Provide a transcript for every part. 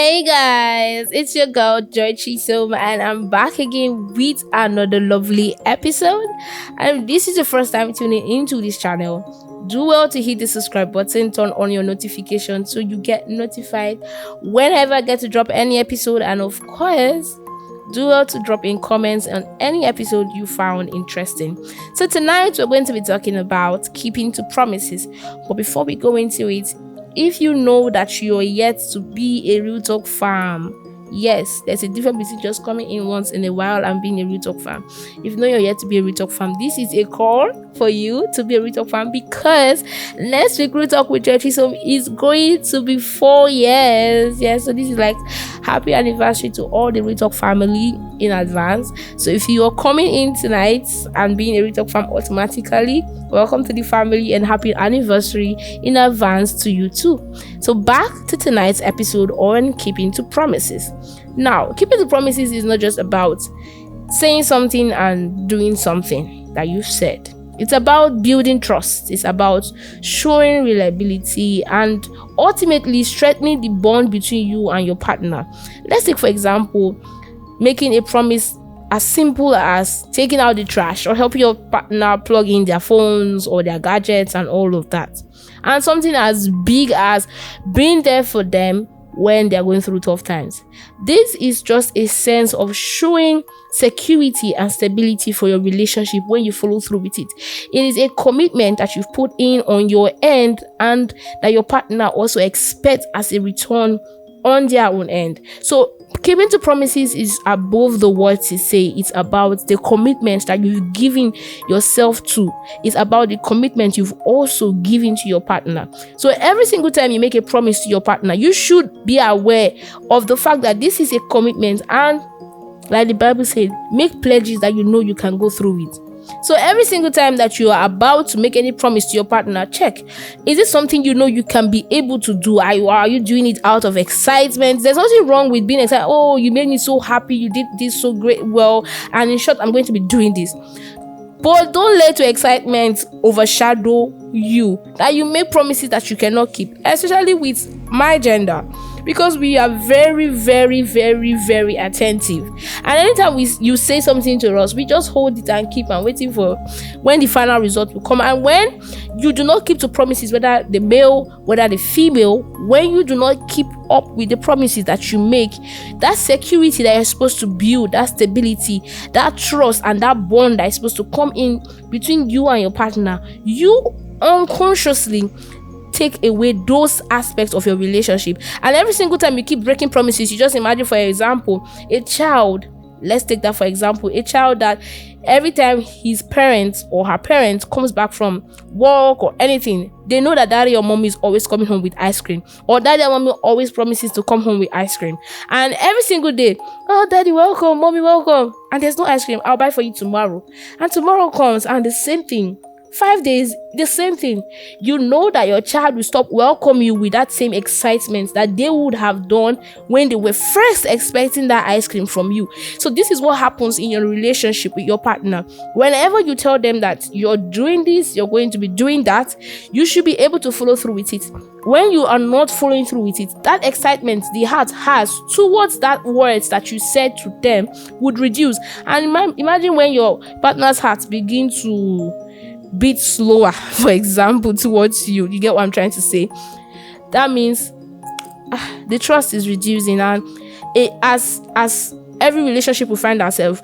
Hey guys, it's your girl Joy Chisom, and I'm back again with another lovely episode. And this is the first time tuning into this channel. Do well to hit the subscribe button, turn on your notifications so you get notified whenever I get to drop any episode, and of course, do well to drop in comments on any episode you found interesting. So tonight we're going to be talking about keeping to promises. But before we go into it, if you know that you're yet to be a real talk fam, yes, there's a difference between just coming in once in a while and being a real talk fam. If you know you're yet to be a real talk fam, this is a call for you to be a real talk fam, because next week real talk with Churchy is going to be 4 years. Yes, so this is like happy anniversary to all the real talk family in advance. So if you are coming in tonight and being a real talk fam automatically, welcome to the family and happy anniversary in advance to you too. So back to tonight's episode on keeping to promises. Now, keeping to promises is not just about saying something and doing something that you said. It's about building trust. It's about showing reliability and ultimately strengthening the bond between you and your partner. Let's take, for example, making a promise as simple as taking out the trash or helping your partner plug in their phones or their gadgets and all of that. And something as big as being there for them when they're going through tough times. This is just a sense of showing security and stability for your relationship when you follow through with it. It is a commitment that you've put in on your end and that your partner also expects as a return on their own end. So keeping to promises is above the words to say. It's about the commitment that you've given yourself to. It's about the commitment you've also given to your partner. So every single time you make a promise to your partner, you should be aware of the fact that this is a commitment, and like the Bible said, make pledges that you know you can go through with. So every single time that you are about to make any promise to your partner, check, is it something you know you can be able to do? Are you doing it out of excitement? There's nothing wrong with being excited. Oh, you made me so happy, you did this so great, well, and in short, I'm going to be doing this. But don't let your excitement overshadow you, that you make promises that you cannot keep, especially with my gender, because we are very, very, very, very attentive. And anytime you say something to us, we just hold it and keep and waiting for when the final result will come. And when you do not keep to promises, whether the male, whether the female, when you do not keep up with the promises that you make, that security that you're supposed to build, that stability, that trust, and that bond that is supposed to come in between you and your partner, you unconsciously take away those aspects of your relationship. And every single time you keep breaking promises, you just imagine, for example, a child. Let's take that for example, a child that every time his parents or her parents comes back from work or anything, they know that daddy or mommy is always coming home with ice cream, or daddy or mommy always promises to come home with ice cream. And every single day, oh, daddy welcome, mommy welcome, and there's no ice cream, I'll buy for you tomorrow. And tomorrow comes and the same thing. 5 days, the same thing. You know that your child will stop welcoming you with that same excitement that they would have done when they were first expecting that ice cream from you. So this is what happens in your relationship with your partner. Whenever you tell them that you're doing this, you're going to be doing that, you should be able to follow through with it. When you are not following through with it, that excitement the heart has towards that words that you said to them would reduce. And imagine when your partner's heart begin to beat slower, for example, towards you. You get what I'm trying to say? That means the trust is reducing, and as every relationship we find ourselves,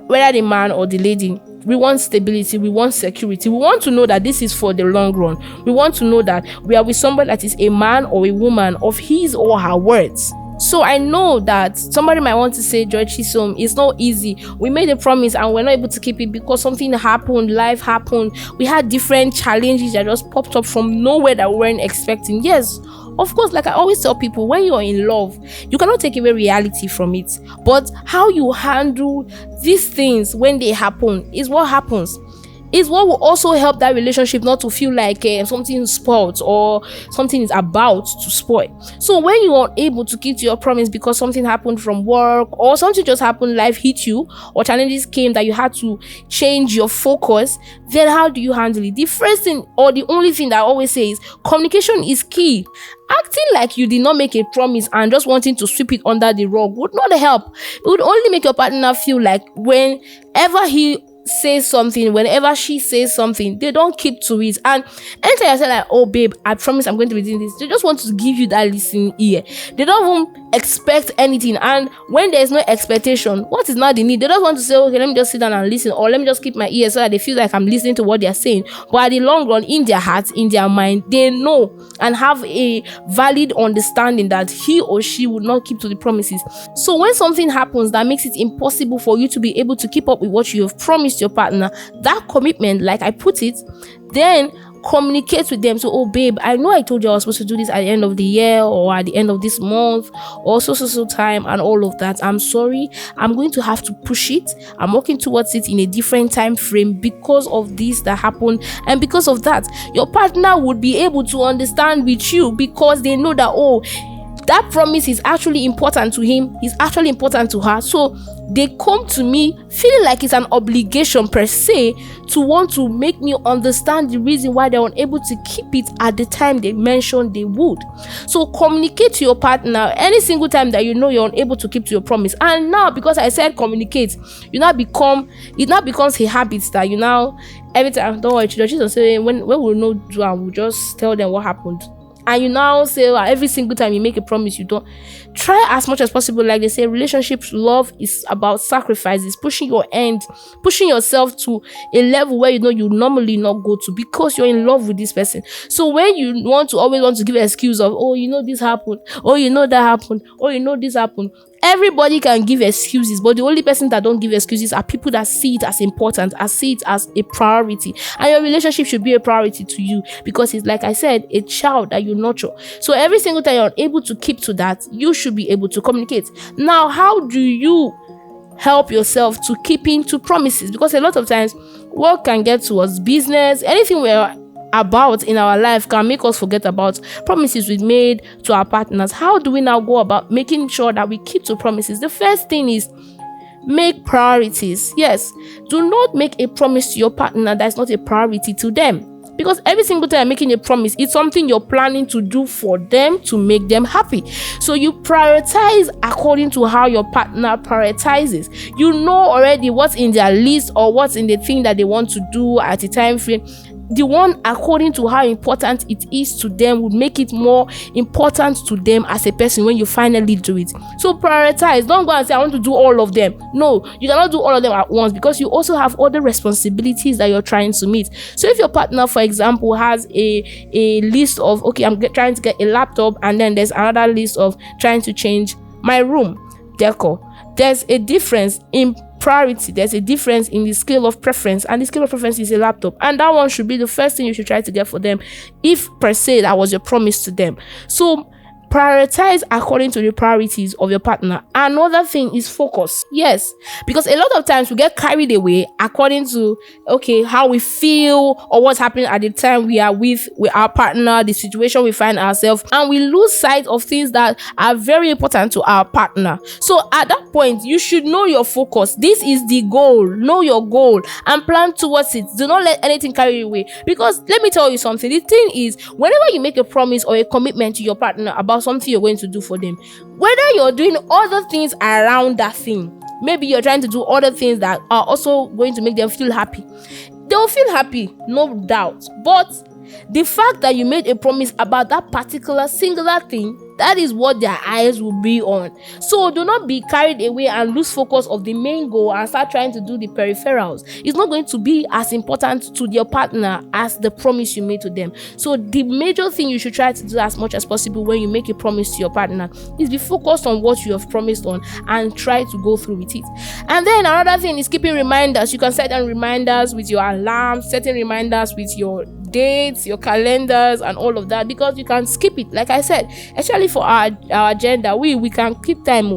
whether the man or the lady, we want stability, we want security, we want to know that this is for the long run. We want to know that we are with somebody that is a man or a woman of his or her words. So I know that somebody might want to say, Joy Chisom, it's not easy. We made a promise and we're not able to keep it because something happened, life happened. We had different challenges that just popped up from nowhere that we weren't expecting. Yes, of course, like I always tell people, when you're in love, you cannot take away reality from it. But how you handle these things when they happen is what happens. is what will also help that relationship not to feel like something is spoiled or something is about to spoil. So when you are able to keep to your promise because something happened from work or something just happened, life hit you, or challenges came that you had to change your focus, then how do you handle it? The first thing, or the only thing that I always say, is communication is key. Acting like you did not make a promise and just wanting to sweep it under the rug would not help. It would only make your partner feel like whenever he says something, whenever she says something, they don't keep to it. And anytime I say like, oh babe, I promise I'm going to be doing this, they just want to give you that listening ear. They don't even expect anything. And when there's no expectation, what is not the need? They don't want to say, okay, let me just sit down and listen, or let me just keep my ears so that they feel like I'm listening to what they're saying. But at the long run, in their hearts, in their mind, they know and have a valid understanding that he or she would not keep to the promises. So when something happens that makes it impossible for you to be able to keep up with what you have promised your partner, that commitment, like I put it, then communicate with them. So, oh babe, I know I told you I was supposed to do this at the end of the year or at the end of this month or so time and all of that. I'm sorry, I'm going to have to push it. I'm working towards it in a different time frame because of this that happened, and because of that, your partner would be able to understand with you, because they know that, oh, that promise is actually important to him, is actually important to her. So they come to me feeling like it's an obligation per se to want to make me understand the reason why they're unable to keep it at the time they mentioned they would. So communicate to your partner any single time that you know you're unable to keep to your promise. And now, because I said communicate, it now becomes a habit that you now, every time, don't worry, children, say when we know do, and we'll just tell them what happened. And you now say, well, every single time you make a promise, you don't. Try as much as possible. Like they say, relationships, love is about sacrifices, pushing yourself to a level where you know you normally not go to, because you're in love with this person. So when you always want to give an excuse of, oh, you know this happened, oh, you know that happened, oh, you know this happened. Everybody can give excuses, but the only person that don't give excuses are people that see it as important, see it as a priority. And your relationship should be a priority to you, because it's, like I said, a child that you nurture. So every single time you're able to keep to that, you should be able to communicate. Now, how do you help yourself to keeping to promises? Because a lot of times work can get to us, business, anything we're about in our life can make us forget about promises we've made to our partners. How do we now go about making sure that we keep to promises? The first thing is make priorities. Yes, do not make a promise to your partner that's not a priority to them. Because every single time you're making a promise, it's something you're planning to do for them to make them happy. So you prioritize according to how your partner prioritizes. You know already what's in their list or what's in the thing that they want to do at a time frame. The one according to how important it is to them would make it more important to them as a person when you finally do it. So prioritize. Don't go and say, I want to do all of them. No, you cannot do all of them at once, because you also have other responsibilities that you're trying to meet. So if your partner, for example, has a list of, okay, I'm trying to get a laptop, and then there's another list of trying to change my room decor, there's a difference in priority. There's a difference in the scale of preference, and the scale of preference is a laptop, and that one should be the first thing you should try to get for them, if per se that was your promise to them. So prioritize according to the priorities of your partner. Another thing is focus. Yes, because a lot of times we get carried away according to, okay, how we feel or what's happening at the time we are with our partner, the situation we find ourselves, and we lose sight of things that are very important to our partner. So at that point, you should know your focus. This is the goal. Know your goal and plan towards it. Do not let anything carry you away. Because let me tell you something. The thing is, whenever you make a promise or a commitment to your partner about something you're going to do for them, whether you're doing other things around that thing, maybe you're trying to do other things that are also going to make them feel happy, they'll feel happy, no doubt. But the fact that you made a promise about that particular singular thing, that is what their eyes will be on. So do not be carried away and lose focus of the main goal and start trying to do the peripherals. It's not going to be as important to your partner as the promise you made to them. So the major thing you should try to do as much as possible when you make a promise to your partner is be focused on what you have promised on and try to go through with it. And then another thing is keeping reminders. You can set down reminders with your alarm, setting reminders with your dates, your calendars, and all of that, because you can skip it. Like I said, especially for our agenda, we can keep time.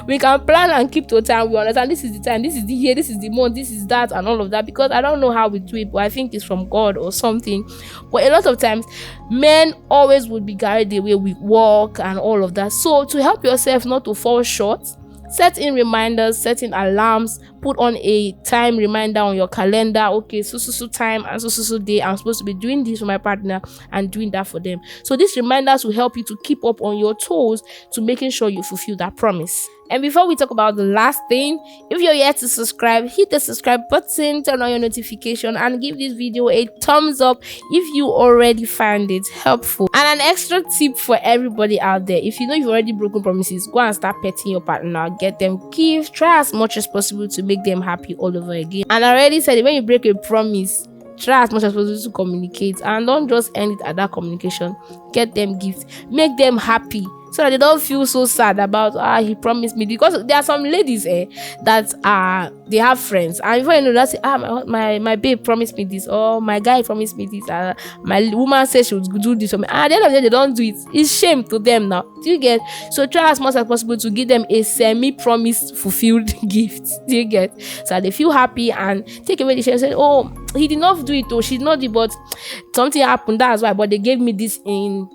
We can plan and keep to time. We understand this is the time, this is the year, this is the month, this is that, and all of that, because I don't know how we do it, but I think it's from God or something. But a lot of times men always would be carried away with work and all of that. So to help yourself not to fall short, set in reminders, set in alarms, put on a time reminder on your calendar. Okay, so time and so day, I'm supposed to be doing this for my partner and doing that for them. So these reminders will help you to keep up on your toes to making sure you fulfill that promise. And before we talk about the last thing, if you're yet to subscribe, hit the subscribe button, turn on your notification, and give this video a thumbs up if you already find it helpful. And an extra tip for everybody out there: if you know you've already broken promises, go and start petting your partner, get them gifts, try as much as possible to make them happy all over again. And I already said it, when you break a promise, try as much as possible to communicate, and don't just end it at that communication. Get them gifts, make them happy, so that they don't feel so sad about he promised me. Because there are some ladies that they have friends, and before you know that, say my babe promised me this, or my guy promised me this, my woman said she would do this for me, and at the end of the day they don't do it. It's shame to them now. Do you get? So try as much as possible to give them a semi-promise fulfilled gift. Do you get? So that they feel happy and take away the shame. Say, oh, he did not do it, or she did not do it, but something happened, that's why, but they gave me this in,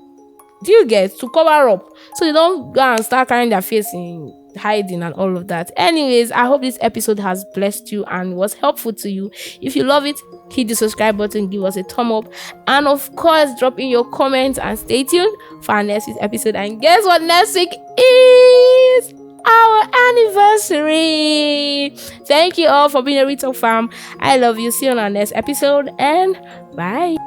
do you get, to cover up, so they don't go and start carrying their face in hiding and all of that. Anyways, I hope this episode has blessed you and was helpful to you. If you love it, hit the subscribe button, give us a thumb up, and of course drop in your comments, and stay tuned for our next week's episode. And guess what? Next week is our anniversary. Thank you all for being a Real Talk fam. I love you. See you on our next episode, and bye.